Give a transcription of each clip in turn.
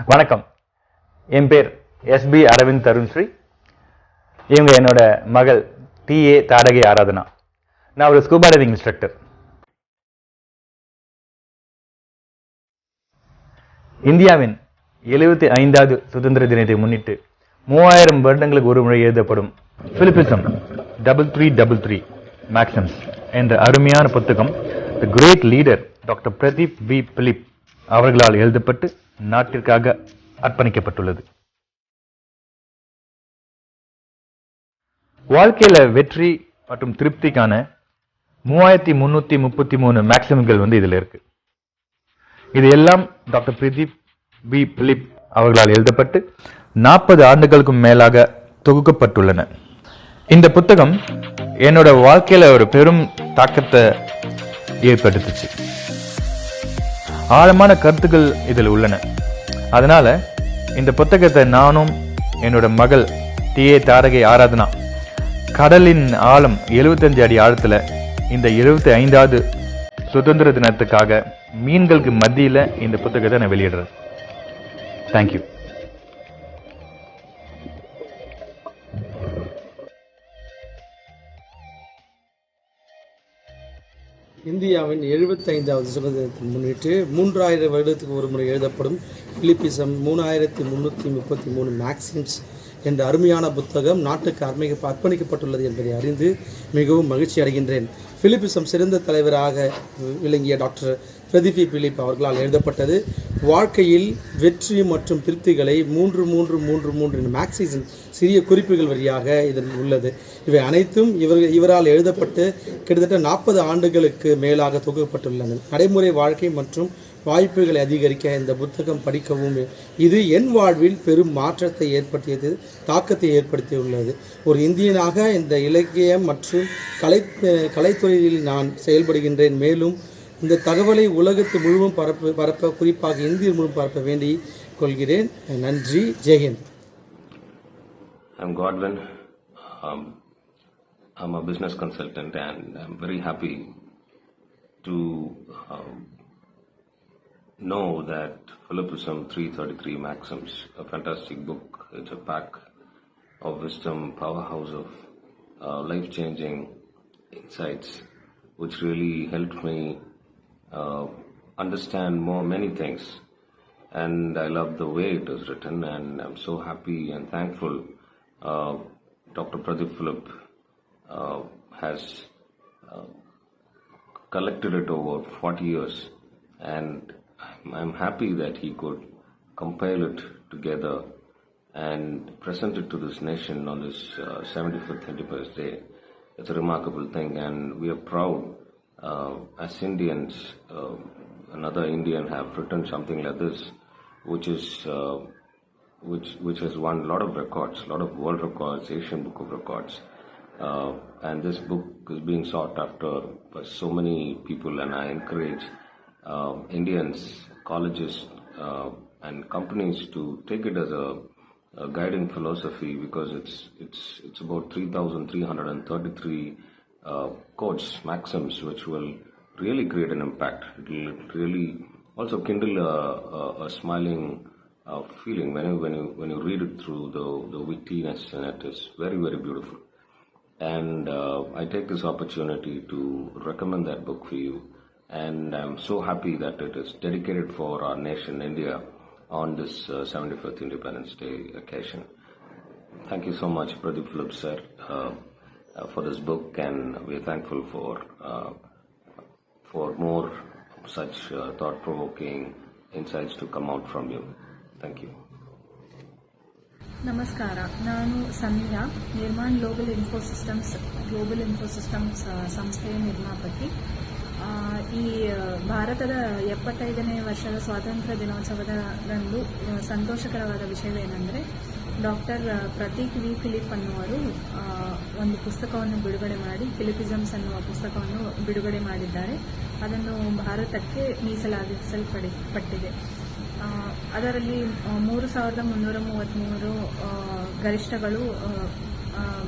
வணக்கம். என் பேர் எஸ்பி அரவிந்த் தருண்ஸ்ரீ. இவங்க என்னோட மகள் TA தாரகை ஆராதனா. நான் ஒரு ஸ்கூபா டைவிங் இன்ஸ்ட்ரக்டர். இந்தியாவின் 75வது சுதந்திர தினத்தை முன்னிட்டு 3000 வருடங்களுக்கு ஒரு முறை எழுதப்படும் பிலிப்பிசம் 3333 Maxims என்ற அருமையான புத்தகம் the great leader doctor Pradeep V Philip அவர்களால் எழுதப்பட்டு நாட்டிற்காக அர்ப்பணிக்கப்பட்டுள்ளது. வாழ்க்கையில வெற்றி மற்றும் திருப்திக்கான 3333 மேக்சிம்கள் இதுல இருக்கு. இது எல்லாம் டாக்டர் பிரதீப் V Philip அவர்களால் எழுதப்பட்டு 40 ஆண்டுகளுக்கும் மேலாக தொகுக்கப்பட்டுள்ளன. இந்த புத்தகம் என்னோட வாழ்க்கையில ஒரு பெரும் தாக்கத்தை ஏற்படுத்துச்சு. ஆழமான கருத்துக்கள் இதில் உள்ளன. அதனால இந்த புத்தகத்தை நானும் என்னோட மகள் TA தாரகை ஆராதனா கடலின் ஆழம் 75 அடி ஆழத்துல இந்த 75வது சுதந்திர தினத்துக்காக மீன்களுக்கு மத்தியில இந்த புத்தகத்தை நான் வெளியிடுறேன். தேங்க்யூ. இந்தியாவின் 75வது சுதந்திரத்தை முன்னிட்டு 3000 வருடத்துக்கு ஒரு முறை எழுதப்படும் பிலிப்பிசம் 3333 மேக்சிம்ஸ் என்ற அருமையான புத்தகம் நாட்டுக்கு அர்ப்பணிக்கப்பட்டுள்ளது என்பதை அறிந்து மிகவும் மகிழ்ச்சி அடைகின்றேன். பிலிப்பிசம் சிறந்த தலைவராக விளங்கிய டாக்டர் பிரதீப் V Philip அவர்களால் எழுதப்பட்டது. வாழ்க்கையில் வெற்றி மற்றும் திருப்திகளை 3333 மேக்சிம் சிறிய குறிப்புகள் வழியாக இதில் உள்ளது. இவை அனைத்தும் இவரால் எழுதப்பட்டு கிட்டத்தட்ட 40 ஆண்டுகளுக்கு மேலாக தொகுக்கப்பட்டுள்ளன. நடைமுறை வாழ்க்கை மற்றும் வாய்ப்புகளை அதிகரிக்க இந்த புத்தகம் படிக்கவும். இது என் வாழ்வில் பெரும் மாற்றத்தை ஏற்படுத்தியது, தாக்கத்தை ஏற்படுத்தியுள்ளது. ஒரு இந்தியனாக இந்த இலக்கியம் மற்றும் கலைத்துறையில் நான் செயல்படுகின்றேன். மேலும் இந்த தகவலை உலகத்து முழுவதும் பரப்ப குறிப்பாக இந்திய முழுவதும் பரப்ப வேண்டி கொள்கிறேன். நன்றி. Jai Hind. I'm Godwin. I'm a business consultant and I'm very happy to know that Philippism 333 Maxims, a fantastic book. It's a pack of wisdom, powerhouse of life-changing insights, which really helped me understand many things. And I love the way it is written, and I'm so happy and thankful. Dr. Prateep V Philip has collected it over 40 years, and I'm happy that he could compile it together and present it to this nation on this 75th Independence Day. It's a remarkable thing, and we are proud as Indians. Another Indian have written something like this, which has won a lot of records, a lot of world records, Asian Book of Records, and this book is being sought after by so many people, and I encourage Indians, colleges, and companies to take it as a guiding philosophy, because it's about 3,333 quotes, maxims, which will really create an impact. It will really also kindle a smiling feeling when you read it through. The wittiness in it is very, very beautiful. And I take this opportunity to recommend that book for you. And I'm so happy that it is dedicated for our nation, India, on this 75th Independence Day occasion. Thank you so much, Pradeep Philip sir, for this book, and we are thankful for more such thought-provoking insights to come out from you. Thank you. ನಮಸ್ಕಾರ. ನಾನು Sameera, Nirman global ಇನ್ಫೋಸಿಸ್ಟಮ್ಸ್ ಸಂಸ್ಥೆಯ ನಿರ್ಮಾಪಕಿ. ಈ ಭಾರತದ 75ನೇ ವರ್ಷದ ಸ್ವಾತಂತ್ರ್ಯ ದಿನೋತ್ಸವದಂದು ಸಂತೋಷಕರವಾದ ವಿಷಯವೇನೆಂದರೆ doctor ಪ್ರತೀಪ್ V Philip ಅನ್ನುವರು ಒಂದು ಪುಸ್ತಕವನ್ನು ಬಿಡುಗಡೆ ಮಾಡಿ, ಫಿಲಿಪಿಸಮ್ಸ್ ಅನ್ನುವ ಪುಸ್ತಕವನ್ನು ಬಿಡುಗಡೆ ಮಾಡಿದ್ದಾರೆ. ಅದನ್ನು ಭಾರತಕ್ಕೆ ಮೀಸಲಾಗಿಸಲ್ಪಟ್ಟಿದೆ. ಅದರಲ್ಲಿ 3333 ಗರಿಷ್ಠಗಳು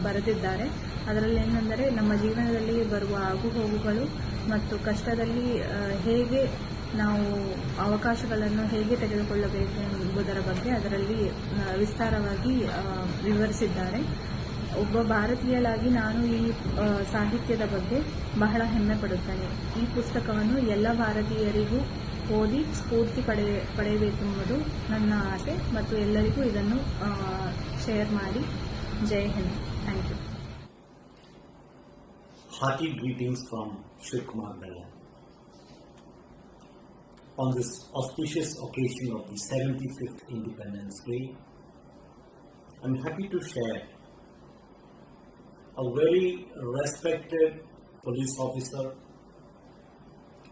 ಬರೆದಿದ್ದಾರೆ. ಅದರಲ್ಲಿ ಏನಂದರೆ ನಮ್ಮ ಜೀವನದಲ್ಲಿ ಬರುವ ಆಗುಹೋಗುಗಳು ಮತ್ತು ಕಷ್ಟದಲ್ಲಿ ಹೇಗೆ ನಾವು ಅವಕಾಶಗಳನ್ನು ಹೇಗೆ ತೆಗೆದುಕೊಳ್ಳಬೇಕು ಎಂಬುದರ ಬಗ್ಗೆ ಅದರಲ್ಲಿ ವಿಸ್ತಾರವಾಗಿ ವಿವರಿಸಿದ್ದಾರೆ. ಒಬ್ಬ ಭಾರತೀಯಳಾಗಿ ನಾನು ಈ ಸಾಹಿತ್ಯದ ಬಗ್ಗೆ ಬಹಳ ಹೆಮ್ಮೆ ಪಡುತ್ತೇನೆ. ಈ ಪುಸ್ತಕವನ್ನು ಎಲ್ಲ ಭಾರತೀಯರಿಗೂ ಓದಿ ಸ್ಫೂರ್ತಿ ಪಡೆಯಬೇಕೆಂಬುದು ನನ್ನ ಆಸೆ ಮತ್ತು ಎಲ್ಲರಿಗೂ ಇದನ್ನು ಶೇರ್ ಮಾಡಿ. Jai Hind. Thank you. Hearty greetings from Shivkumar Bella. On this auspicious occasion of the 75th Independence Day, I'm happy to share a very respected police officer,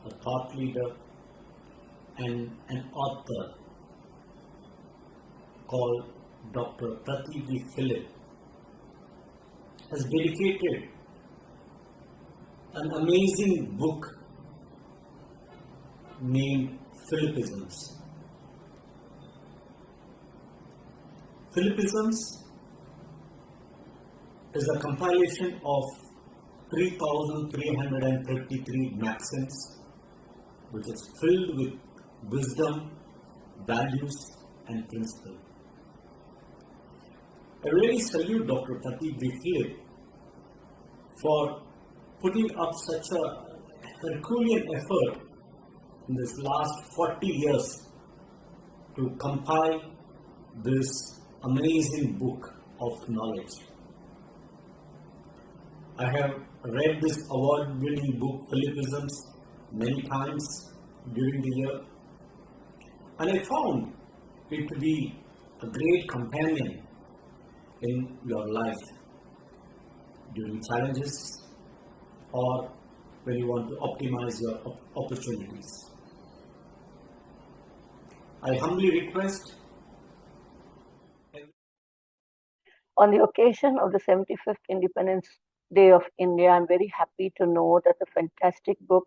a thought leader, and an author called Dr Prateep V Philip has dedicated an amazing book named Philippisms. Philippisms is a compilation of 3,333 maxims, which is filled with wisdom, values, and principle. I really salute Dr. Prateep V Philip for putting up such a Herculean effort in this last 40 years to compile this amazing book of knowledge. I have read this award-winning book Philippisms many times during the year, and I found it to be a great companion in your life during challenges or when you want to optimize your opportunities. I humbly request on the occasion of the 75th Independence Day of India, I'm very happy to know that the fantastic book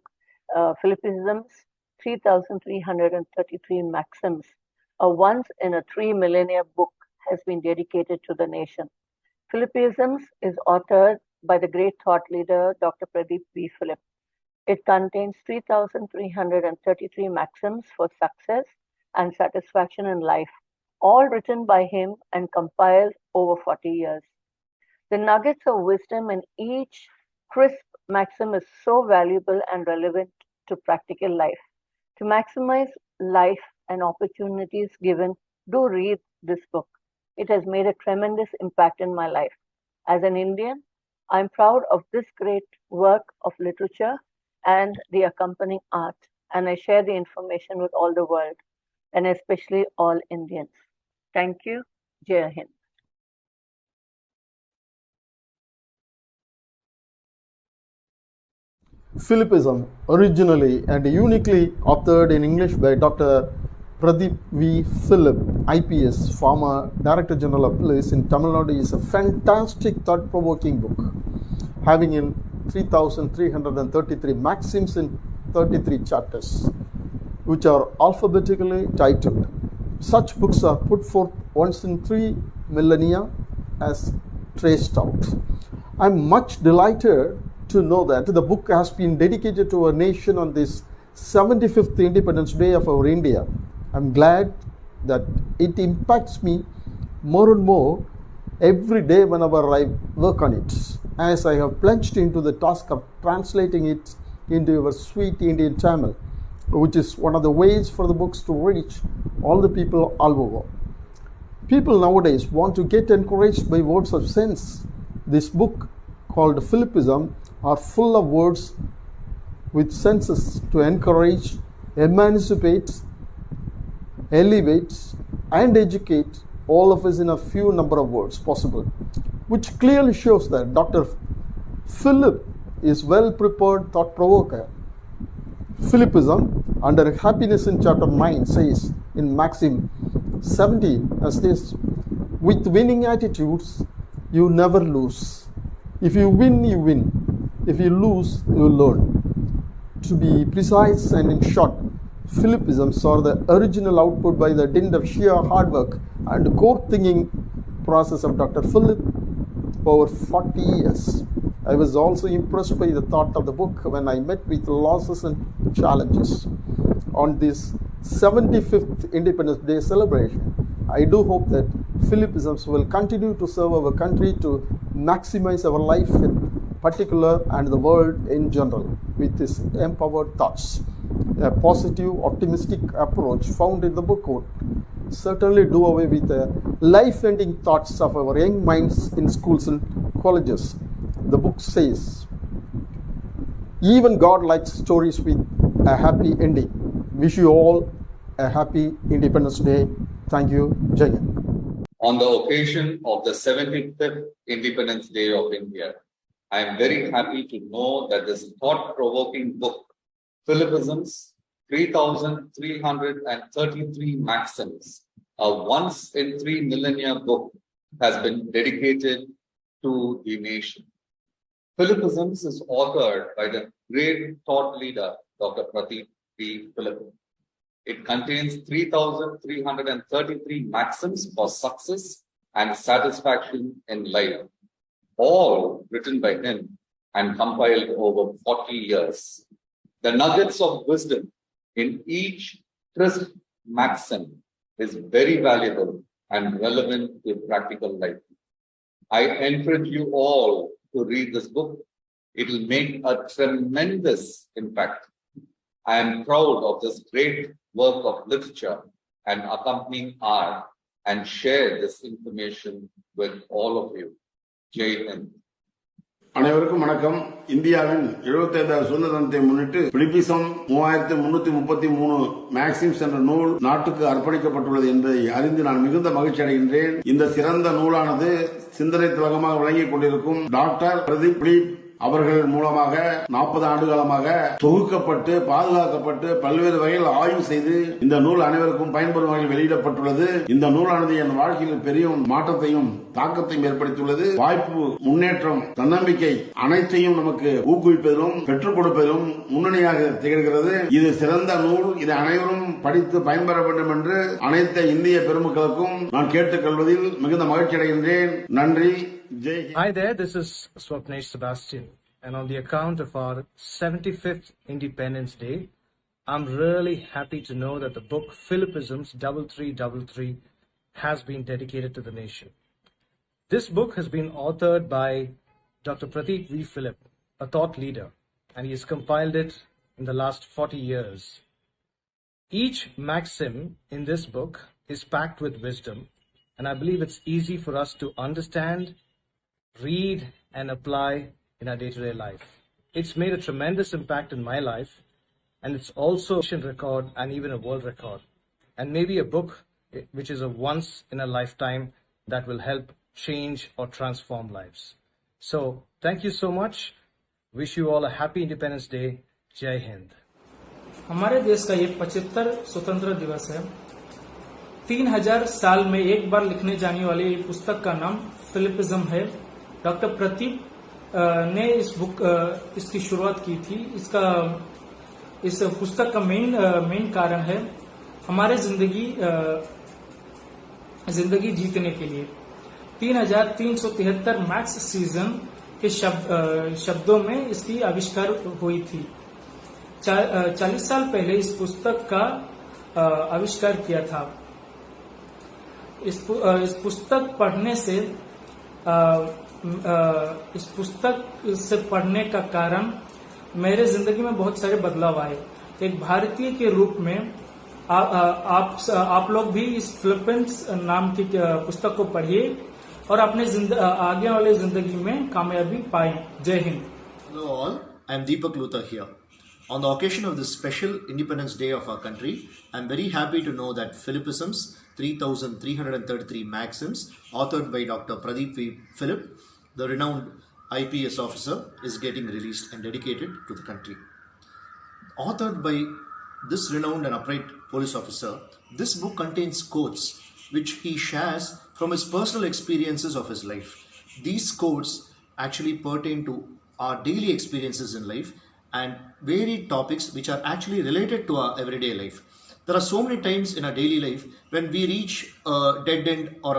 Philippisms, 3,333 Maxims, a once in a 3 millennia book, has been dedicated to the nation. Philippisms is authored by the great thought leader Dr. Prateep V Philip. It contains 3,333 maxims for success and satisfaction in life, all written by him and compiled over 40 years. The nuggets of wisdom in each crisp maxim is so valuable and relevant to practical life. To maximize life and opportunities given, do read this book. It has made a tremendous impact in my life. As an Indian, I'm proud of this great work of literature and the accompanying art, and I share the information with all the world, and especially all Indians. Thank you. Jai Hind. Philippism, originally and uniquely authored in English by Dr. Prateep V Philip, IPS, former Director General of Police in Tamil Nadu, is a fantastic thought-provoking book, having in 3,333 maxims in 33 chapters, which are alphabetically titled. Such books are put forth once in 3 millennia as traced out. I am much delighted to know that the book has been dedicated to our nation on this 75th Independence Day of our India. I am glad that it impacts me more and more every day whenever I work on it, as I have plunged into the task of translating it into our sweet Indian Tamil, which is one of the ways for the books to reach all the people all over. People nowadays want to get encouraged by words of sense. This book, called Philippism, are full of words with senses to encourage, emancipate, elevate, and educate all of us in a few number of words possible, which clearly shows that Dr. Philip is well prepared thought provoker. Philippism, under happiness in chapter 9, says in Maxim 17 as this: with winning attitudes, you never lose. If you win, you win. If you lose, you learn. To be precise and in short, Philippisms are the original output by the dint of sheer hard work and core thinking process of Dr. Philip over 40 years. I was also impressed by the thought of the book when I met with losses and challenges. on this 75th Independence Day celebration. I do hope that Philippisms will continue to serve our country to maximize our life in particular and the world in general with his empowered thoughts. A positive, optimistic approach found in the book would certainly do away with the life-ending thoughts of our young minds in schools and colleges. The book says, even God likes stories with a happy ending. Wish you all a happy Independence Day. Thank you. Jai Hind. On the occasion of the 75th Independence Day of India, I am very happy to know that this thought-provoking book, Philippisms, 3,333 Maxims, a once-in-3 millennia book, has been dedicated to the nation. Philippisms is authored by the great thought leader, Dr. Prateep V Philip. It contains 3,333 maxims for success and satisfaction in life, all written by him and compiled over 40 years. The nuggets of wisdom in each crisp maxim is very valuable and relevant to practical life. I encourage you all to read this book. It will make a tremendous impact. I am proud of this great work of literature and accompanying art and share this information with all of you. Jai Hind. அனைவருக்கும் வணக்கம். இந்தியாவின் 75வது சுதந்திர தினத்தை முன்னிட்டு பிலிப்பிசம் 3333 மேக்சிம்ஸ் என்ற நூல் நாட்டுக்கு அர்ப்பணிக்கப்பட்டுள்ளது என்பதை அறிந்து நான் மிகுந்த மகிழ்ச்சி அடைகின்றேன். இந்த சிறந்த நூலானது சிந்தனை திலகமாக விளங்கிக் கொண்டிருக்கும் டாக்டர் பிரதீப் வி அவர்கள் மூலமாக 40 ஆண்டு காலமாக தொகுக்கப்பட்டு பாதுகாக்கப்பட்டு பல்வேறு வகையில் ஆய்வு செய்து இந்த நூல் அனைவருக்கும் பயன்பெறும் வகையில் வெளியிடப்பட்டுள்ளது. இந்த நூலானது என் வாழ்க்கையில் பெரிய மாற்றத்தையும் தாக்கத்தையும் ஏற்படுத்தியுள்ளது. வாய்ப்பு, முன்னேற்றம், தன்னம்பிக்கை அனைத்தையும் நமக்கு ஊக்குவிப்பதிலும் பெற்றுக் கொடுப்பதிலும் முன்னணியாக திகழ்கிறது. இது சிறந்த நூல். இதை அனைவரும் படித்து பயன்பெற வேண்டும் என்று அனைத்து இந்திய பெருமக்களுக்கும் நான் கேட்டுக்கொள்வதில் மிகுந்த மகிழ்ச்சி அடைகின்றேன். நன்றி. Hi there, this is Swapnesh Sebastian, and on the account of our 75th Independence Day, I'm really happy to know that the book Philippisms 3333 has been dedicated to the nation. This book has been authored by Dr. Prateep V Philip, a thought leader, and he has compiled it in the last 40 years. Each maxim in this book is packed with wisdom, and I believe it's easy for us to understand, read and apply in our day-to-day life. It's made a tremendous impact in my life, and it's also a nation record and even a world record, and maybe a book which is a once in a lifetime that will help change or transform lives. So thank you so much. Wish you all a happy Independence Day. Jai Hind. हमारे देश का ये 75 स्वतंत्र दिवस है. 3000 साल में एक बार लिखने जाने वाली ये पुस्तक का नाम फिलिपिज्म है. डॉक्टर प्रतीप ने इसकी शुरुआत की थी. इस पुस्तक का मेन कारण है हमारे जिंदगी जीतने के लिए. 3373 मैक्स सीजन के शब्दों में इसकी आविष्कार हुई थी. 40 साल पहले इस पुस्तक का आविष्कार किया था. इस पुस्तक से पढ़ने का कारण मेरे जिंदगी में बहुत सारे बदलाव आए. एक भारतीय के रूप में आप लोग भी इस फिलिपिन्स नाम की पुस्तक को पढ़िए और अपने आगे वाले जिंदगी में कामयाबी पाएं. जय Hind. Hello all, I am Deepak Luther here. On the occasion of this special Independence Day of our country, I am very happy to know that Philippisms 3,333 Maxims, authored by Dr. Prateep V Philip, the renowned IPS officer, is getting released and dedicated to the country. Authored by this renowned and upright police officer, this book contains quotes which he shares from his personal experiences of his life. These quotes actually pertain to our daily experiences in life and varied topics which are actually related to our everyday life. There are so many times in our daily life when we reach a dead end or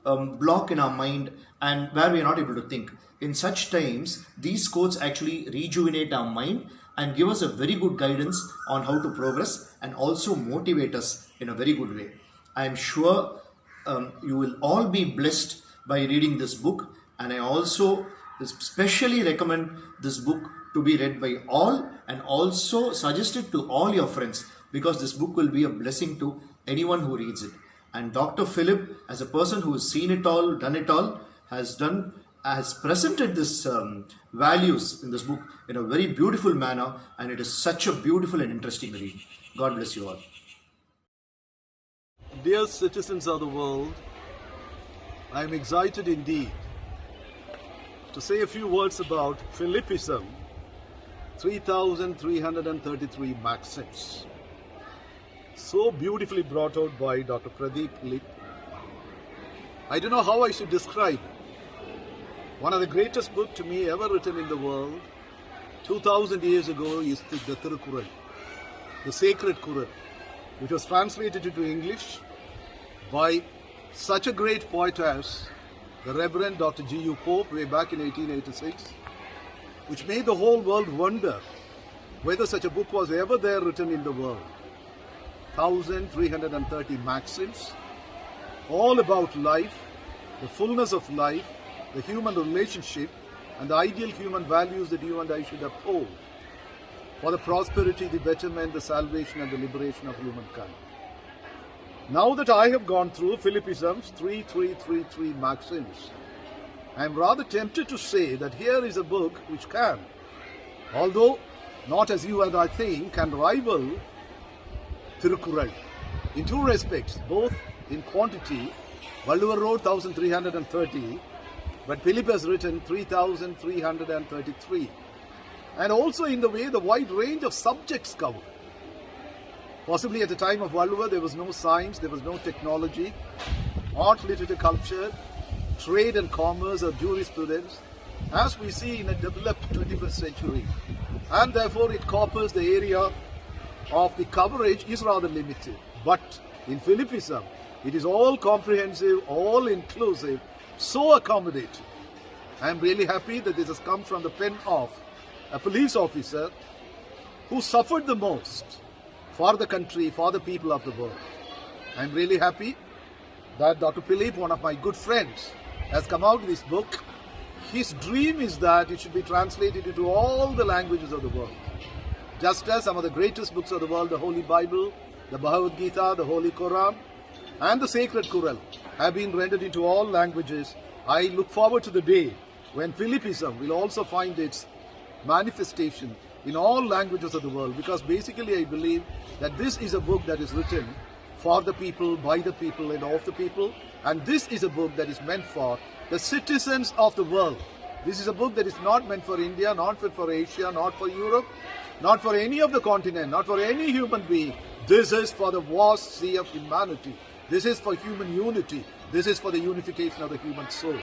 a block in our mind and where we are not able to think. In such times, these quotes actually rejuvenate our mind and give us a very good guidance on how to progress and also motivate us in a very good way. I am sure you will all be blessed by reading this book, and I also especially recommend this book to be read by all and also suggest it to all your friends, because this book will be a blessing to anyone who reads it. And Dr. Philip, as a person who has seen it all, done it all, has presented this values in this book in a very beautiful manner, and it is such a beautiful and interesting read. God bless you all. Dear citizens of the world, I am excited indeed to say a few words about Philippism, 3,333 maxims. So beautifully brought out by Dr. Prateep V Philip. I don't know how I should describe one of the greatest books to me ever written in the world. 2,000 years ago is the Tirukkural, the sacred Quran, which was translated into English by such a great poetess, the Reverend Dr. G.U. Pope, way back in 1886, which made the whole world wonder whether such a book was ever there written in the world. 1,330 maxims, all about life, the fullness of life, the human relationship, and the ideal human values that you and I should uphold for the prosperity, the betterment, the salvation, and the liberation of humankind. Now that I have gone through Philippisms 3,333 maxims, I am rather tempted to say that here is a book which can, although not as you and I think, can rival Tirukkural in two respects, both in quantity. Valluvar wrote 1,330, but Philip has written 3,333, and also in the way the wide range of subjects covered. Possibly at the time of Valluvar there was no science, there was no technology, art, literature, culture, trade and commerce or jurisprudence, as we see in a developed 21st century, and therefore it covers the area of the coverage is rather limited. But in Philippism, it is all comprehensive, all inclusive, so accommodating. I am really happy that this has come from the pen of a police officer who suffered the most for the country, for the people of the world. I am really happy that Dr. Philip, one of my good friends, has come out with this book. His dream is that it should be translated into all the languages of the world. Just as some of the greatest books of the world, the Holy Bible, the Bhagavad Gita, the Holy Quran, and the Sacred Quran have been rendered into all languages, I look forward to the day when Philippism will also find its manifestation in all languages of the world, because basically I believe that this is a book that is written for the people, by the people, and of the people, and this is a book that is meant for the citizens of the world. This is a book that is not meant for India, not meant for Asia, not for Europe, not for any of the continent, not for any human being. This is for the vast sea of humanity. This is for human unity. This is for the unification of the human soul.